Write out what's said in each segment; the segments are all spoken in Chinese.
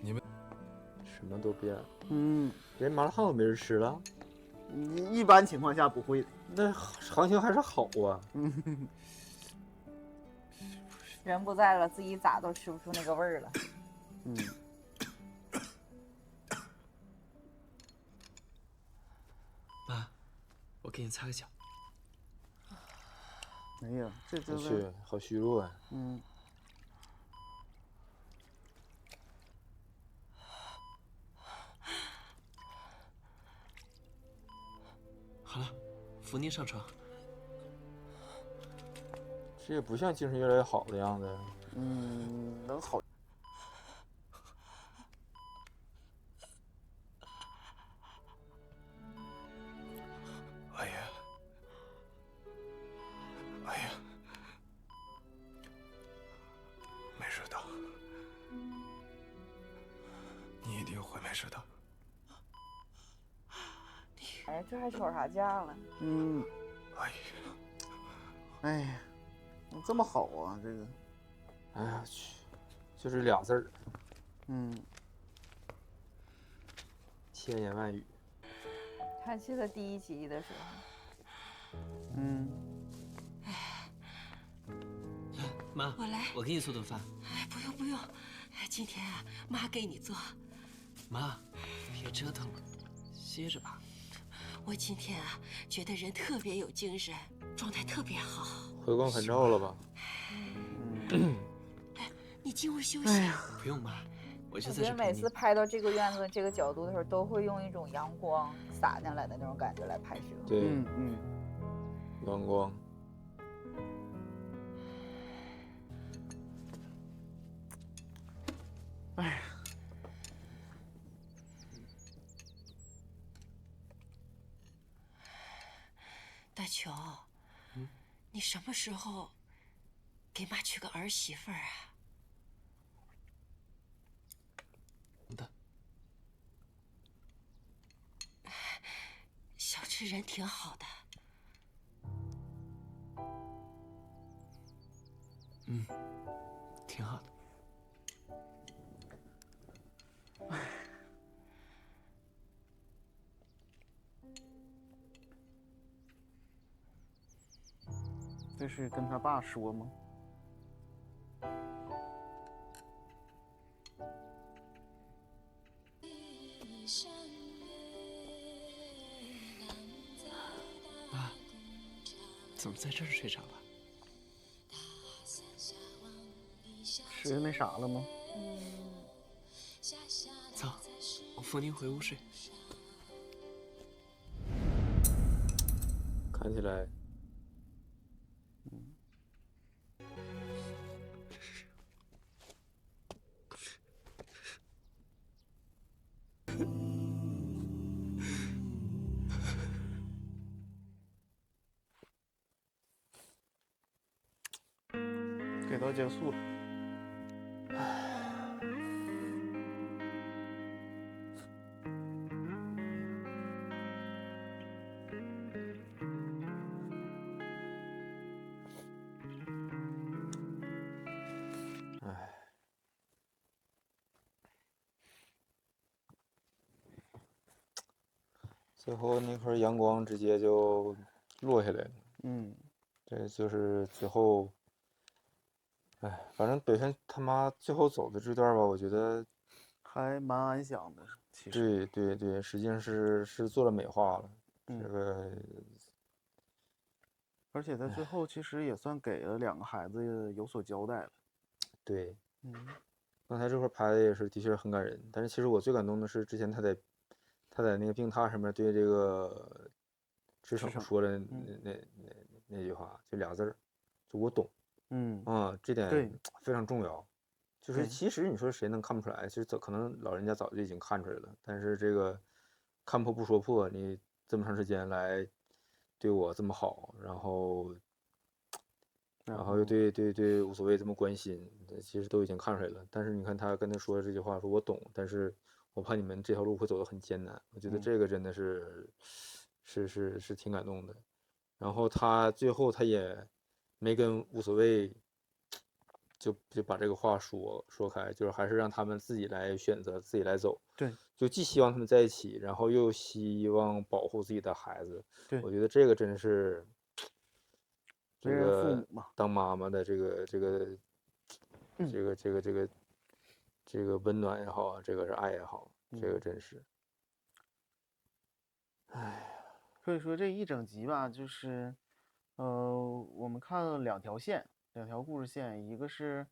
你们什么都变了，嗯，连麻辣烫都没人吃了，一般情况下不会的。那行情还是好啊。人不在了，自己咋都吃不出那个味儿了。妈，我给你擦个脚。哎呀，这我去就是，，好虚弱啊！好了，扶您上床。这也不像精神越来越好的样子。能好。哎呀，哎呀，没事的，你一定会没事的。哎，这还吵啥架了？哎呀，哎呀，这么好啊，这个，哎呀去，就这俩字儿，千言万语。还记得第一集的时候，妈，我来我给你做顿饭。哎，不用不用，哎，今天啊，妈给你做。妈，别折腾了，歇着吧。我今天啊，觉得人特别有精神，状态特别好。回光返照了吧？你进屋休息。不用妈，我就我觉得在这陪你。每次拍到这个院子这个角度的时候，都会用一种阳光洒进来的那种感觉来拍摄。对，阳光。大球，你什么时候给妈娶个儿媳妇儿啊？的，小池人挺好的。挺好的。这是跟他爸说吗？妈，怎么在这儿睡着了？是那啥了吗？走，我扶您回屋睡。看起来，给到结束了。最后那块阳光直接就落下来了。这就是最后，哎，反正北辰他妈最后走的这段吧，我觉得，还蛮安详的，其实。对，实际上是做了美化了。这个，而且在最后其实也算给了两个孩子有所交代了。对，刚才这块拍的也是的确很感人，但是其实我最感动的是之前他在那个病榻上面对这个池池诚诚说的那句话，就俩字儿，就我懂。这点对非常重要。就是对其实你说谁能看不出来？其实可能老人家早就已经看出来了，但是这个看破不说破，你这么长时间来对我这么好，然后又对无所谓这么关心，其实都已经看出来了。但是你看他跟他说的这句话，说我懂，但是我怕你们这条路会走得很艰难。我觉得这个真的是挺感动的。然后他最后他也没跟无所谓就把这个话说开，就是还是让他们自己来选择，自己来走。对就既希望他们在一起，然后又希望保护自己的孩子。对，我觉得这个真是这为人父个母嘛，当妈妈的这个温暖也好啊，这个是爱也好，这个真是，所以说这一整集吧，就是我们看了两条线，两条故事线，一个是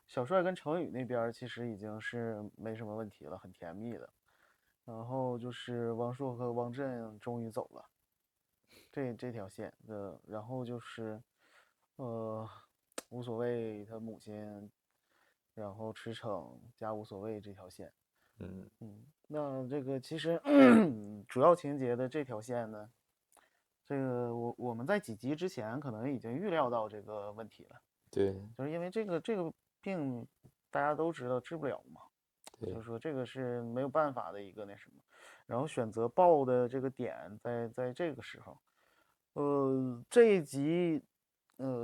小帅跟程宇那边儿其实已经是没什么问题了，很甜蜜的。然后就是王朔和汪震终于走了，这条线的，然后就是无所谓他母亲，然后驰骋加无所谓这条线。嗯那这个其实主要情节的这条线呢，这个我们在几集之前可能已经预料到这个问题了，对就是因为这个病大家都知道治不了嘛，对就是说这个是没有办法的一个那什么，然后选择报的这个点在这个时候，这一集，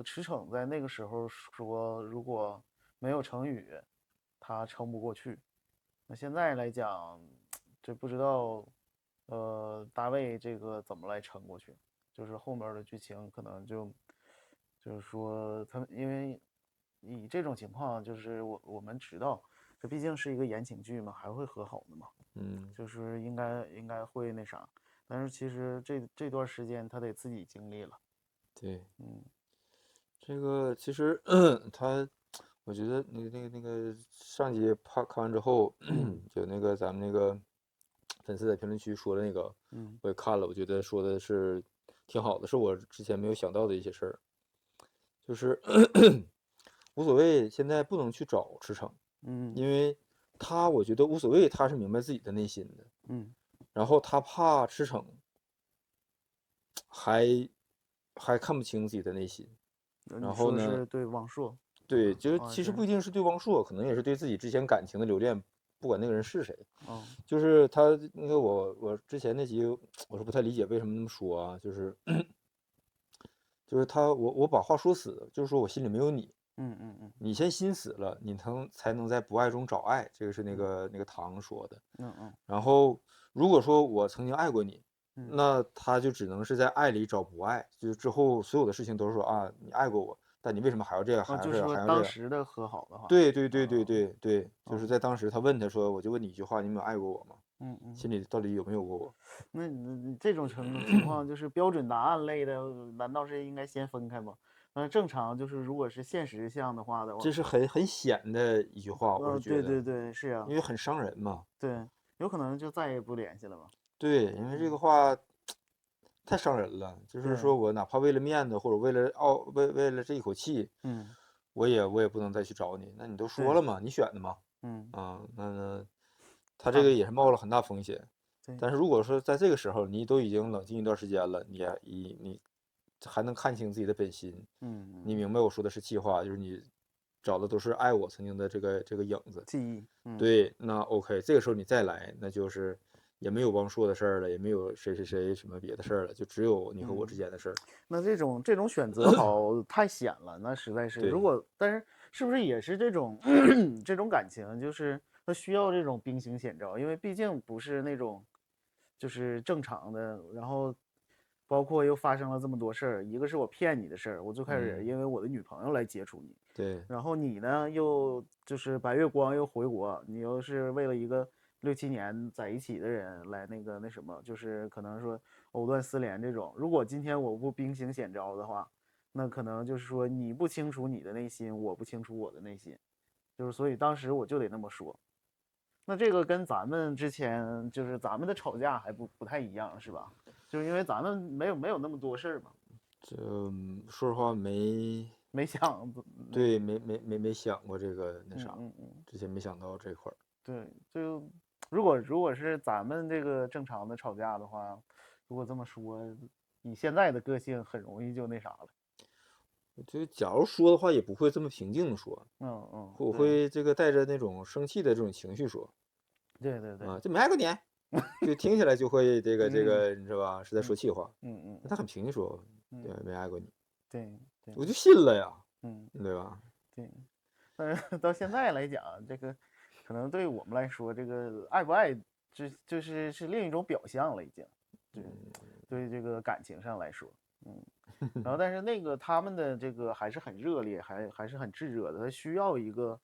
驰骋在那个时候说如果没有成语，他撑不过去。那现在来讲，这不知道，大卫这个怎么来撑过去？就是后面的剧情可能就是说他们因为以这种情况，就是我们知道，这毕竟是一个言情剧嘛，还会和好的嘛，就是应该会那啥。但是其实这段时间他得自己经历了，对，这个其实我觉得那个上集看完之后，就那个咱们那个粉丝在评论区说的那个，我也看了，我觉得说的是挺好的，是我之前没有想到的一些事儿，就是无所谓，现在不能去找驰骋，因为我觉得无所谓，他是明白自己的内心的，然后他怕驰骋还看不清自己的内心，然后呢，是对王朔，对，就是啊其实对不一定是对汪朔，可能也是对自己之前感情的留恋，不管那个人是谁。哦，就是他那个我之前那集我是不太理解为什么那么说啊，就是我把话说死，就是说我心里没有你，你先心死了，你才能在不爱中找爱，这个是那个唐说的。然后如果说我曾经爱过你，那他就只能是在爱里找不爱，就是之后所有的事情都是说啊，你爱过我，但你为什么还要这样，还要就是说这样，还要这样？当时的和好的话，对，就是在当时他问他说，我就问你一句话，你有没有爱过我吗？心里到底有没有过我？那你这种情况就是标准答案类的，难道是应该先分开吗？那正常就是如果是现实项的话，这是很险的一句话，我是觉得，对，是啊因，为很伤人嘛。对，有可能就再也不联系了嘛。对，因为这个话太伤人了，就是说我哪怕为了面子，或者为了这一口气，我也不能再去找你。那你都说了嘛，你选的嘛，那他这个也是冒了很大风险。但是如果说在这个时候你都已经冷静一段时间了，你还能看清自己的本心，你明白我说的是气话，就是你找的都是爱我曾经的这个影子，记忆，对，那 OK，这个时候你再来，那就是也没有汪朔的事儿了，也没有谁什么别的事儿了，就只有你和我之间的事儿。那这种选择好太险了，那实在是。对如果但是是不是也是这种这种感情，就是它需要这种兵行险招，因为毕竟不是那种就是正常的，然后包括又发生了这么多事儿，一个是我骗你的事儿，我最开始因为我的女朋友来接触你，对然后你呢又就是白月光又回国，你又是为了一个6、7年在一起的人来那什么，就是可能说藕断丝连这种。如果今天我不兵行险招的话，那可能就是说你不清楚你的内心，我不清楚我的内心，就是所以当时我就得那么说。那这个跟咱们之前就是咱们的吵架还不太一样，是吧？就是因为咱们没有那么多事儿嘛。就说实话没想，对，没想过这个那啥，之前没想到这块儿。对，就如果是咱们这个正常的吵架的话，如果这么说，以现在的个性，很容易就那啥了。就假如说的话，也不会这么平静的说，我会这个带着那种生气的这种情绪说，对，啊，就没爱过你，就听起来就会这个你知道吧，是在说气话，他很平静说，对，没爱过你，对，我就信了呀，对吧？对，但是到现在来讲，这个可能对我们来说，这个爱不爱，就是另一种表象了，已经。对这个感情上来说，然后但是那个他们的这个还是很热烈，还是很炙热的，他需要一个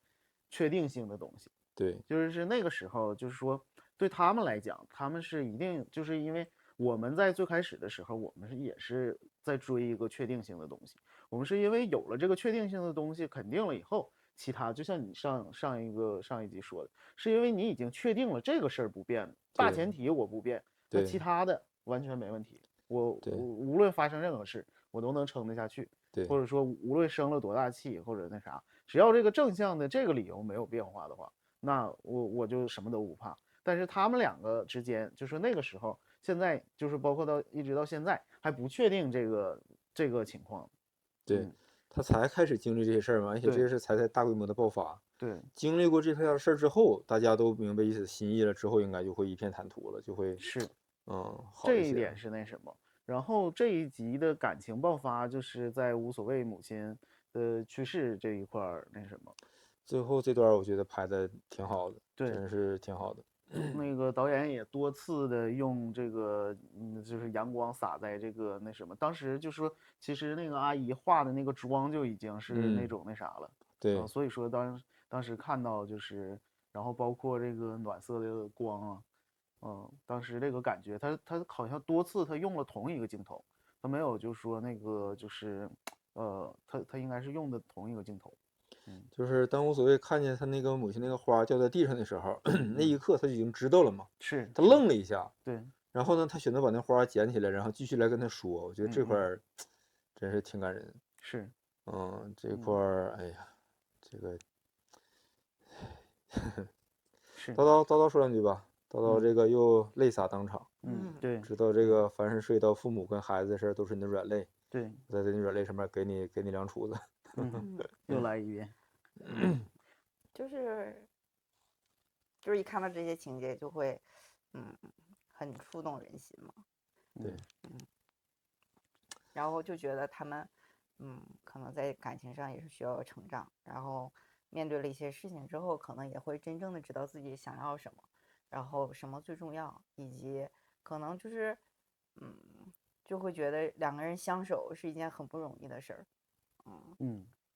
确定性的东西。对，就是那个时候，就是说对他们来讲，他们是一定就是因为我们在最开始的时候，我们也是在追一个确定性的东西。我们是因为有了这个确定性的东西，肯定了以后，其他就像你上一集说的，是因为你已经确定了这个事儿不变，大前提我不变，那其他的完全没问题。我无论发生任何事，我都能撑得下去。对，或者说无论生了多大气，或者那啥，只要这个正向的这个理由没有变化的话，那我就什么都不怕。但是他们两个之间，就是那个时候，现在就是包括一直到现在还不确定这个情况。对，他才开始经历这些事儿嘛，而且这些事才大规模的爆发。对，经历过这片事儿之后，大家都明白彼此心意了之后，应该就会一片坦途了，就会是，好这一些。一点是那什么。然后这一集的感情爆发，就是在无所谓母亲的去世这一块儿那什么。最后这段我觉得拍的挺好的，对，真是挺好的。那个导演也多次的用这个，就是阳光洒在这个那什么。当时就说，其实那个阿姨画的那个妆就已经是那种那啥了。对，所以说当时看到就是，然后包括这个暖色的光啊，当时这个感觉，他好像多次他用了同一个镜头，他没有就说那个就是，他应该是用的同一个镜头。就是当无所谓看见他那个母亲那个花掉在地上的时候，那一刻他就已经知道了嘛，是他愣了一下，对，然后呢，他选择把那花捡起来，然后继续来跟他说，我觉得这块儿真是挺感人。是，这块儿，哎呀，这个，是，叨叨说两句吧，叨叨这个又泪洒当场。对，知道这个凡是涉及到父母跟孩子的事儿，都是你的软肋。对，在这软肋上面给你两杵子。又来一遍。就是一看到这些情节就会，很触动人心嘛。对，然后就觉得他们，可能在感情上也是需要成长，然后面对了一些事情之后，可能也会真正的知道自己想要什么，然后什么最重要，以及可能就是，就会觉得两个人相守是一件很不容易的事儿，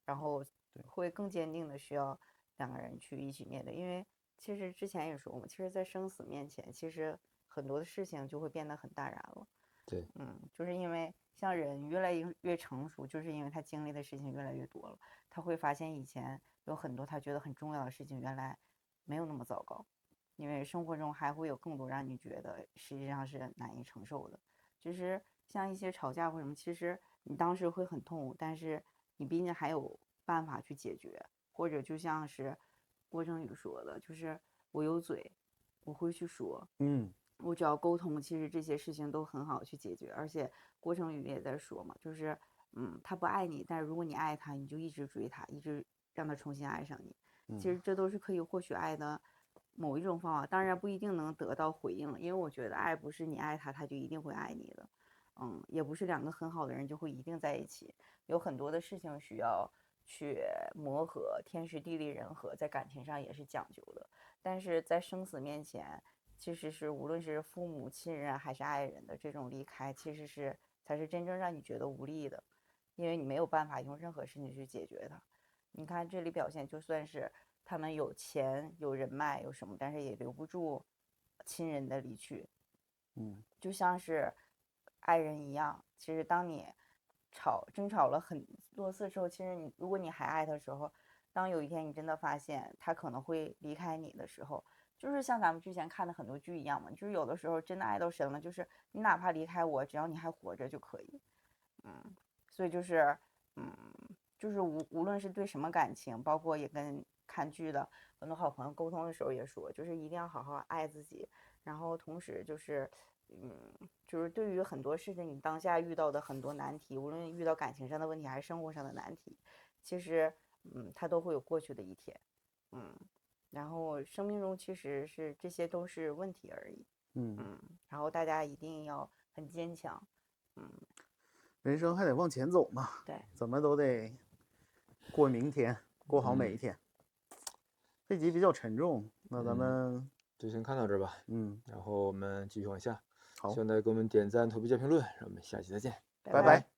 然后会更坚定的需要两个人去一起面对，因为其实之前也说过，其实，在生死面前，其实很多的事情就会变得很淡然了。对，就是因为像人越来越成熟，就是因为他经历的事情越来越多了，他会发现以前有很多他觉得很重要的事情，原来没有那么糟糕，因为生活中还会有更多让你觉得实际上是难以承受的。就是像一些吵架或什么，其实你当时会很痛，但是你毕竟还有办法去解决，或者就像是郭正宇说的，就是我有嘴，我会去说，我只要沟通，其实这些事情都很好去解决。而且郭成宇也在说嘛，就是他不爱你，但是如果你爱他，你就一直追他，一直让他重新爱上你。其实这都是可以获取爱的某一种方法，当然不一定能得到回应了，因为我觉得爱不是你爱他，他就一定会爱你的。也不是两个很好的人就会一定在一起，有很多的事情需要去磨合，天时地利人和，在感情上也是讲究的。但是在生死面前，其实是无论是父母亲人还是爱人的这种离开，其实才是真正让你觉得无力的，因为你没有办法用任何事情去解决它。你看这里表现，就算是他们有钱有人脉有什么，但是也留不住亲人的离去。就像是爱人一样，其实当你争吵了很多次之后，其实如果你还爱他的时候，当有一天你真的发现他可能会离开你的时候，就是像咱们之前看的很多剧一样嘛，就是有的时候真的爱到深了，就是你哪怕离开我，只要你还活着就可以。所以就是无论是对什么感情，包括也跟看剧的很多好朋友沟通的时候也说，就是一定要好好爱自己，然后同时就是对于很多事情，你当下遇到的很多难题，无论遇到感情上的问题还是生活上的难题，其实它都会有过去的一天。然后生命中其实是这些都是问题而已。然后大家一定要很坚强。人生还得往前走嘛，对，怎么都得过明天，过好每一天。这集比较沉重，那咱们就先看到这儿吧，然后我们继续往下。好希望大家给我们点赞、投币、加评论，让我们下期再见。拜拜。